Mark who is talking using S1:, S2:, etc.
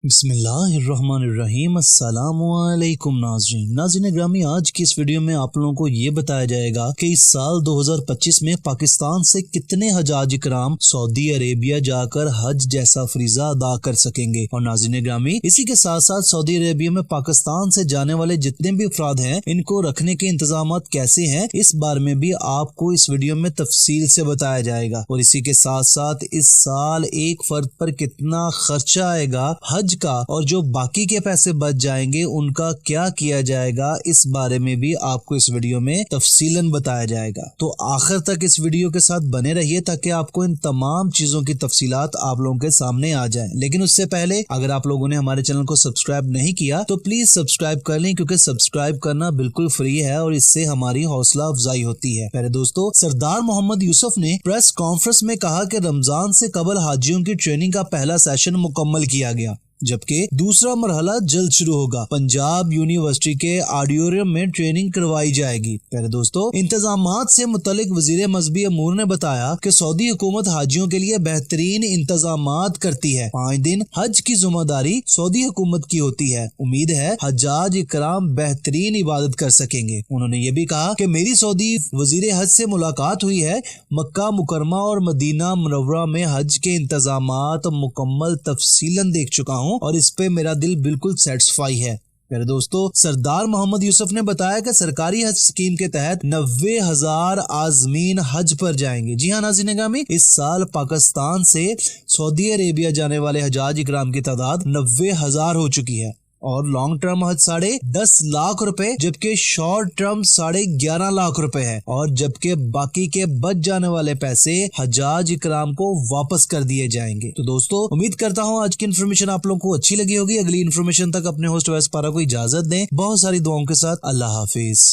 S1: बिस्मिल्लाहिर्रहमानिर्रहीम। अस्सलामुअलैकुम नाज़रीन ग्रामी, आज की इस वीडियो में आप लोगों को ये बताया जाएगा कि इस साल 2025 में पाकिस्तान से कितने हजाज इकराम सऊदी अरेबिया जाकर हज जैसा फरीजा अदा कर सकेंगे। और नाज़रीन ग्रामी, इसी के साथ साथ सऊदी अरेबिया में पाकिस्तान से जाने वाले जितने भी अफराद हैं, इनको रखने के इंतजाम कैसे हैं, इस बारे में भी आपको इस वीडियो में तफसील से बताया जाएगा। और इसी के साथ साथ इस साल एक फर्द पर कितना खर्चा आएगा हज का, और जो बाकी के पैसे बच जाएंगे उनका क्या किया जाएगा, इस बारे में भी आपको इस वीडियो में तफसीलन बताया जाएगा। तो आखिर तक इस वीडियो के साथ बने रहिए ताकि आपको इन तमाम चीजों की तफसीलात आप लोगों के सामने आ जाए। लेकिन उससे पहले अगर आप लोगों ने हमारे चैनल को सब्सक्राइब नहीं किया तो प्लीज सब्सक्राइब कर लें, क्योंकि सब्सक्राइब करना बिल्कुल फ्री है और इससे हमारी हौसला अफजाई होती है। पहले दोस्तों, सरदार मोहम्मद यूसुफ ने प्रेस कॉन्फ्रेंस में कहा कि रमजान से कबल हाजियों की ट्रेनिंग का पहला सेशन मुकम्मल किया गया, जबकि दूसरा मरहला जल्द शुरू होगा। पंजाब यूनिवर्सिटी के ऑडिटोरियम में ट्रेनिंग करवाई जाएगी। पहले दोस्तों, इंतजामात से मुतल्लिक वजीर मजहबी अमूर ने बताया कि सऊदी हुकूमत हाजियों के लिए बेहतरीन इंतजामात करती है। 5 दिन हज की जिम्मेदारी सऊदी हुकूमत की होती है। उम्मीद है हज्जाज इकराम बेहतरीन इबादत कर सकेंगे। उन्होंने ये भी कहा कि मेरी सऊदी वजीर हज से मुलाकात हुई है। मक्का मुकरमा और मदीना मुनव्वरा में हज के इंतजामात मुकम्मल तफसीलन देख चुका हूँ और इस पे मेरा दिल बिल्कुल सेटिस्फाई है। मेरे दोस्तों, सरदार मोहम्मद यूसुफ ने बताया कि सरकारी हज स्कीम के तहत 90,000 आजमीन हज पर जाएंगे। जी हाँ नाज़रीन ग्रामी, इस साल पाकिस्तान से सऊदी अरेबिया जाने वाले हजाज इकराम की तादाद 90,000 हो चुकी है। और लॉन्ग टर्म हज 10.5 लाख रुपए, जबकि शॉर्ट टर्म 11.5 लाख रुपए है। और जबकि बाकी के बच जाने वाले पैसे हजाज इकराम को वापस कर दिए जाएंगे। तो दोस्तों, उम्मीद करता हूँ आज की इन्फॉर्मेशन आप लोगों को अच्छी लगी होगी। अगली इन्फॉर्मेशन तक अपने होस्ट वैस पारा को इजाजत दें, बहुत सारी दुआओं के साथ। अल्लाह हाफिज।